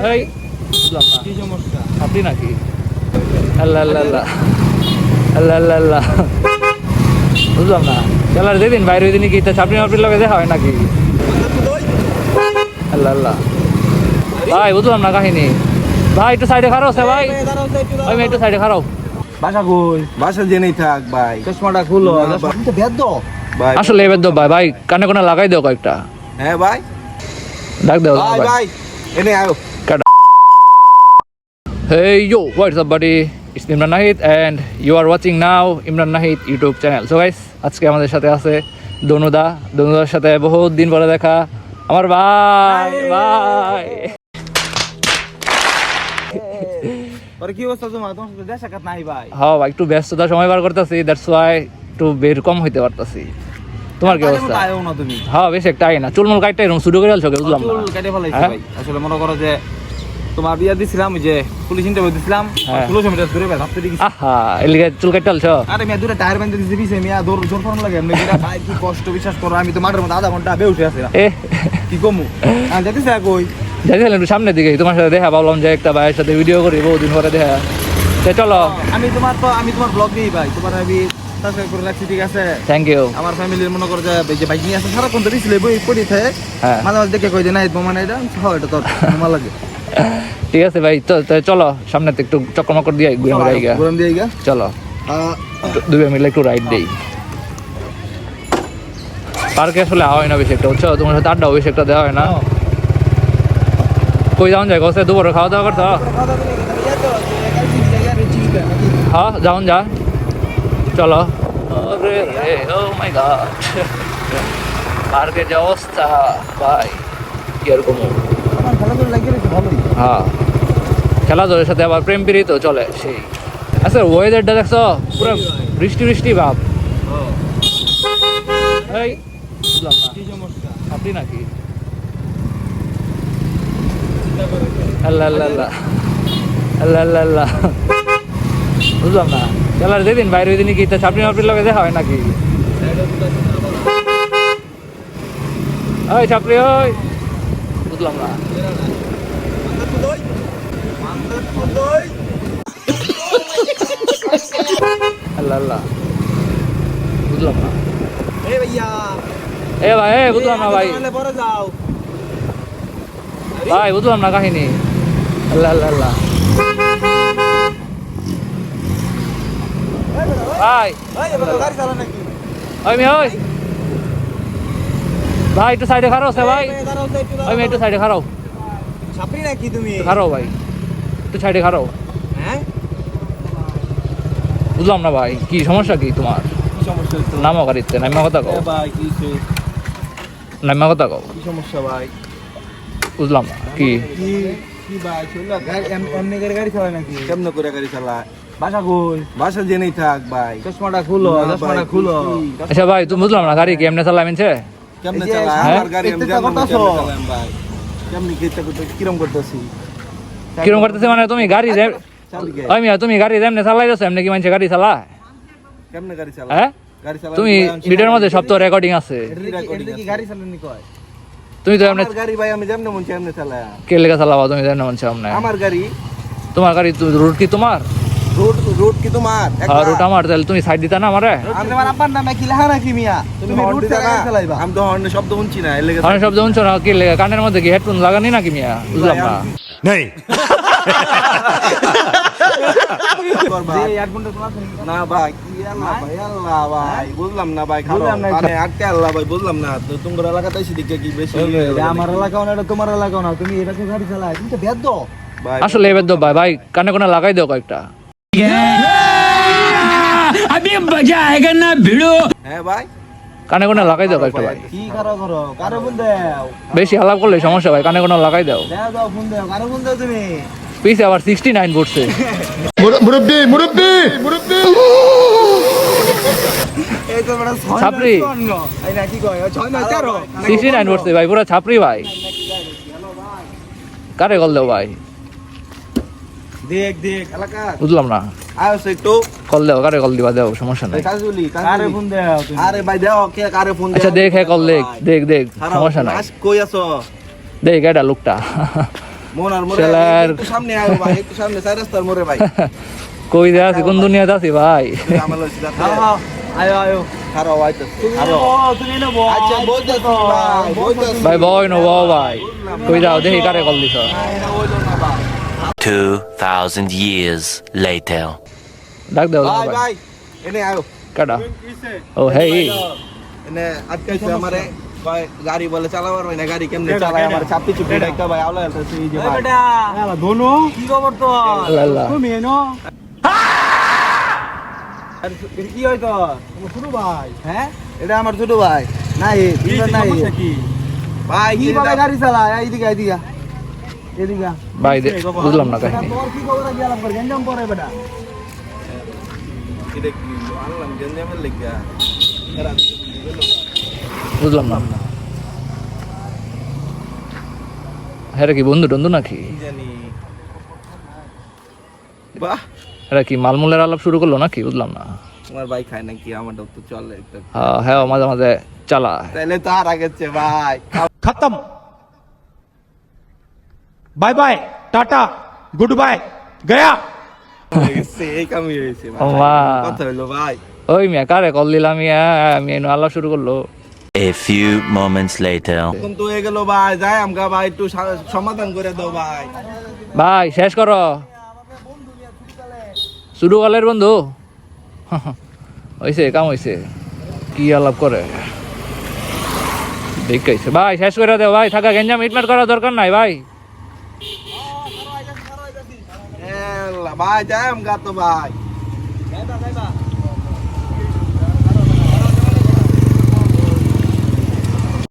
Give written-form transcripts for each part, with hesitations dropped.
এই বুঝলাম না কি সমস্যা? আপনি নাকি? আল্লাহ আল্লাহ আল্লাহ আল্লাহ আল্লাহ আল্লাহ বুঝলাম না। খেলার যেদিন বাইরে ওই দিনই কি চাপড়ি মাপড়ির লগে দেখা হয় নাকি? আল্লাহ আল্লাহ ভাই বুঝলাম না কাহিনী। ভাই একটু সাইডে খারাপ আছে ভাই, আমি একটু সাইডে খারাপ। বাসা কই? বাসা জেনেই থাক ভাই। চশমাটা খুলো। তুমি তো বেদ দাও ভাই আসলে এবার দাও ভাই, ভাই কানে কোনে লাগাই দাও কয়েকটা। হ্যাঁ ভাই ডাক দাও ভাই ভাই। ভাই এনে আয়ো। Hey yo, what's up buddy? It's Imran Nahid and you are watching now Imran Nahid YouTube channel. So guys, আজকে আমাদের সাথে আছে দনুদার সাথে বহুত দিন পরে দেখা আমার ভাই ভাই। আর কি অবস্থা তোমার? তোমার সাথে দেখা সাক্ষাৎ নাই ভাই। হ্যাঁ ভাই একটু ব্যস্ততা সময় বার করতেছি, দ্যাটস ওয়াই একটু বের কম হইতে পারতাছি। তোমার কি অবস্থা? আয়ো না তুমি। হ্যাঁ বেশ একটা আই না, চুলমুল কাটতে এরকম শুরু করে আলছো বুঝলাম না। চুল কেটে ফেলাইছি হ্যাঁ? ভাই। আসলে মনে করো যে তোমার বিয়া দিছিলাম, ওই যে পুলিশ ইন্টারভিউ দিছিলাম, হ্যাঁ। 1600 মিটার দূরে ভাই ভাবতে দেখি। আহা এলিগে চুল কাটতে আলছো? আরে মিয়া দূরে টায়ার বাঁধতে দিছি পিছে মিয়া দৌড় জোর ফর্ম লাগে এমনি করে ভাই কি কষ্ট বিশ্বাস করো। আমি তো মাঠের মধ্যে আধা ঘন্টা বেউসে আছি এ কি কমু। আমি যেতেছি কই যাইছিলাম একটু সামনের দিকে, তোমার সাথে দেখা ভাবলাম যে একটা ভাইয়ের সাথে ভিডিও করি বহুদিন পরে দেখা। চলো আমি তোমার ব্লগ দিই ভাই, তোমার আমি সাবস্ক্রাইব করে রাখছি, ঠিক আছে? Thank you. আমার ফ্যামিলির মনে করো যে বাইক নিয়ে আসে সারাক্ষণ তো দিছিলে বই পড়ি থাকে, হ্যাঁ মাঝে মাঝে দেখে কই যে না মানে এটা হয়, এটা তোর ভালো লাগে। ঠিক আছে ভাই, তো চলো সামনে একটু চক্কর মক্কর দিয়ে ঘুরে ঘুরে আইগা। গরম দিয়ে গা চলো দুই মিলে একটু রাইড দেই। পার্কে আসলে হয় না বেশি একটা, বুঝছো? তোমার সাথে আড্ডা বেশি একটা দেওয়া হয় না। কই যাওন যায় কসে দুপুরে খাওয়া দাওয়া করছো? হ্যাঁ যাওন যা চলো। আরে রে ও মাই গড, পার্কের যে অবস্থা ভাই কিরকম। আমার খেলাধুলা লাগে বেশ ভালোই। হ্যাঁ খেলাধুলার সাথে আবার প্রেম প্রীতি চলে সেই। আচ্ছা ওয়েদারটা দেখছো পুরো বৃষ্টি বৃষ্টি ভাব। এই বুঝলাম না কি সমস্যা? আপনি নাকি? আল্লাহ আল্লাহ আল্লাহ আল্লাহ আল্লাহ আল্লাহ বুঝলাম না। খেলার যেদিন বাইরে ওই দিনই কি চাপড়ি মাপড়ির লগে দেখা হয় নাকি? ওই চাপড়ি ওই বুঝলাম না। আল্লাহ আল্লাহ বুঝলাম না। এই ভাইয়া এ ভাই এ বুঝলাম না ভাই, তাহলে পরে যাও। ভাই বুঝলাম না কাহিনী। আল্লাহ আল্লাহ আল্লাহ ভাই এই এবার গাড়ি চালা নাকি? ওই মেয়ে ওই ভাই একটু সাইডে খারাপ আছে ভাই, দাঁড়াও তো একটু, ওই মেয়ে একটু সাইডে খারাপ ছাপড়ি নাকি তুমি? খারাপ ভাই একটু সাইডে খারাপ। হ্যাঁ বুঝলাম না ভাই কি সমস্যা কি তোমার? কি সমস্যা হচ্ছে? নামো গাড়িতে নাইমা কথা কও, ভাই কি নাইমা কথা কও। কি সমস্যা ভাই? বুঝলাম না কি কি কি ভাই চলো গাড়ি এমনি করে গাড়ি চালায় নাকি? কেমনে করে গাড়ি চালায়? বাসা কই? বাসা জেনেই থাক ভাই। চশমাটা খুলো, না চশমাটা ভাই, খুলো। আচ্ছা ভাই তুমি বুঝলাম না গাড়ি কি এমনি চালা মিনছে? কেমনে এই যে চালায়? হ্যাঁ? আমার গাড়ি আমি চেষ্টা জানি না করতাছো? কেমনে চালায় ভাই। কেমনে খেতে করতে কিরম করতেছি? কিরকম করতেছে মানে তুমি গাড়ি চালি গে। ওই মিয়া তুমি গাড়ি এমনি চালাই যাচ্ছ, এমনি কি মানছে গাড়ি চালায়? কেমনে গাড়ি চালায়? হ্যাঁ গাড়ি চালায় তুমি ভিডিওর মধ্যে সব তো রেকর্ডিং আছে, এটা কি গাড়ি চালানি কয়? তুমি তো এমনি আমার গাড়ি ভাই আমি যেমনে মন চাই এমনে চালায়। কে লেখা চালাবা তুমি জানো মনছে এমনি? আমার গাড়ি তোমার গাড়ি রুট কি তোমার? রোড কি তোমার? হ্যাঁ রুট আমার, তাহলে তুমি সাইড দিতা না আমারে? আমি আমার আব্বার নামে কি লেখা নাকি মিয়া? তুমি হর্ন রুট দিতা না? চালায় চালাইবা। আমি তো হর্নের শব্দ শুনছি না এর লেগে। অনেক শব্দ শুনছো না কি লেখা? কানের মধ্যে কি হেডফোন লাগানি নাকি মিয়া? বুঝলাম না। नहीं যে ইয়ারফোনটা তোমার আছে নাকি? না ভাই কি আল্লাহ ভাই আল্লাহ ভাই বুঝলাম না ভাই খারাপ বুঝলাম না। মানে আটকে আল্লাহ ভাই বুঝলাম না তো তোমার এলাকাতে এসে দিকে কি বেশি এটা আমার এলাকাও না, এটা তোমার এলাকাও না। তুমি এটা গাড়ি চালায়, তুমি তো বেদ দাও। ভাই আসলে এবার দাও ভাই, ভাই কানে কোনে লাগাই দাও কয়েকটা। হ্যাঁ ভাই কানে কোনে লাগাই দাও কয়েকটা ভাই। কি কারো করো? কারো ফোন দাও। বেশি আলাপ করলে সমস্যা ভাই, কানে কোনে লাগাই দাও। দাও দাও ফোন দাও, কারো ফোন দাও তুমি। পিছে আবার 69 পড়ছে। मुरब्बी मुरब्बी मुरब्बी এই তো বড় 6 ছাপড়ি। এই না কি কয় 6 না 13 69 পড়ছে ভাই, পুরো ছাপরি ভাই। কারে কল দাও ভাই? দেখ দেখ এলাকা বুঝলাম না। আয়স একটু কল দাও, কারে কল দিবা দাও, সমস্যা নাই। কাজুলি কারে ফোন দাও তুমি। আরে ভাই দাও কে কারে ফোন আচ্ছা দেখ হ্যাঁ কল দেখ, দেখ দেখ সমস্যা নাই। কই আছো? দেখ এটা লোকটা মোনার মোড়ে শালার। একটু সামনে আয় ভাই, একটু সামনে চার রাস্তার মোড়ে ভাই। কই যা আছি কোন দুনিয়াতে আছি ভাই তুই আমার লইছি যাতে। আয়ো আয়ো খারাপ হইতাছে। তুমি নেবো আচ্ছা বলতেছি ভাই, বলতেছি। ভাই বয় নো ভাই কই যাও দেখি কারে কল দিছ এটা হইলো না ভাই। 2,000 years later. ডাক দাও ভাই ভাই ভাই এনে আয়ো। কাটা ও হেই এনে আটকাইছে আমারে ভাই, গাড়ি বলে চালাবার হয় না, গাড়ি কেমনে চালায় আমার চাপি চুপি ডাক্তার ভাই আওলা আছে এই যে ভাই। ধনু কি খবর তো আল্লাহ আল্লাহ তুমি এনো কি হয় তো ছোট ভাই হ্যাঁ এটা আমার ছোট ভাই নাই নাই ভাই কি ভাবে গাড়ি চালায় এইদিকে এইদিকে এদিকে ভাই বুঝলাম না কাহিনী তোর কি খবর কি আলাপ করে গঞ্জাম পরে বেটা কি দেখি আনলাম গঞ্জামের লাগিয়া। এরা বুঝলাম না হ্যাঁ কি বন্ধু টন্ধু নাকি কি জানি। বাহ, এরা কি মালমূলের আলাপ শুরু করলো নাকি বুঝলাম না তোমার ভাই খায় নাকি? আমারটাও তো চলে একটা। হ্যাঁ মাঝে মাঝে চালা তাইলে তো আর আগেছে ভাই। खत्म bye bye tata goodbye गया হয়ে গেছে, এই কামই হয়েছে ভাই। ও মা। কথা হইলো ভাই। ওই মিয়া কারে কল দিলাম আমি এনে আলাপ শুরু করলো A few moments later. এখন তো হয়ে গেল ভাই, যাই আমগা ভাই একটু সমাধান করে দাও ভাই। ভাই শেষ করো শুরু কালের বন্ধু হইছে কাম হইছে কি আলাপ করে দেখাইছে ভাই শেষ করে দেও ভাই থাকা গেঞ্জাম মিটমাট করার দরকার নাই ভাই এলা ভাই যাই আমগা তো ভাই।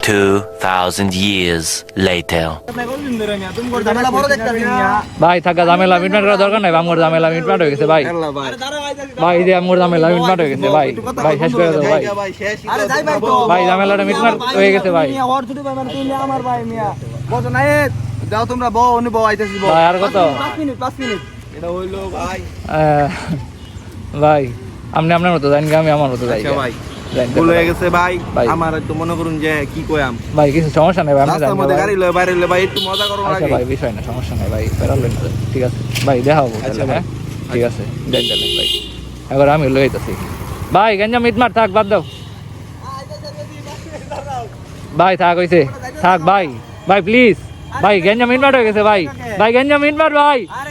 2,000 years later. ঝামেলা বড় দেখতাছি মিয়া ভাই থাকা ঝামেলা মিটমাট করার দরকার নাই আমার ঝামেলা মিটমাট হয়ে গেছে ভাই এলা ভাই। ভাই এই যে আমার ঝামেলা মিটমাট হয়ে গেছে ভাই ভাই শেষ করে দেও ভাই জায়গা ভাই শেষ। আরে যাই ভাই তো ভাই ঝামেলাটা মিটমাট হয়ে গেছে ভাই মিয়া ওর ছোট ভাই মানে তুমি আমার ভাই মিয়া বস নাই যাও তোমরা বউ উনি বউ আইতাছি বউ ভাই আর কত 5 মিনিট এটা হইলো ভাই। ভাই আপনি আপনার মতো জানি আমি আমার মতো যাই আচ্ছা ভাই, যাই, ভুল হয়ে গেছে ভাই। ভাই। আমার একটু মনে করুন যে কি কইয়াম, ভাই কিছু সমস্যা নেই ভাই আপনি রাস্তার জানেন মধ্যে ভাই। গাড়ি লয়ে বাইরে লয়ে ভাই একটু মজা করো আচ্ছা লাগে। ভাই বিষয় না সমস্যা নেই ভাই বেরালেন না। ঠিক আছে ভাই দেখা হবো আচ্ছা তাহলে, ভাই। হ্যাঁ ঠিক আছে যাই তাহলে ভাই এবার আমি লয়ে যেতেছি ভাই গেঞ্জাম মিটমাট থাক বাদ দাও ভাই থাক হইছে থাক ভাই ভাই প্লিজ ভাই গেঞ্জাম মিটমাট হয়ে গেছে ভাই ভাই গেঞ্জাম মিটমাট ভাই আরে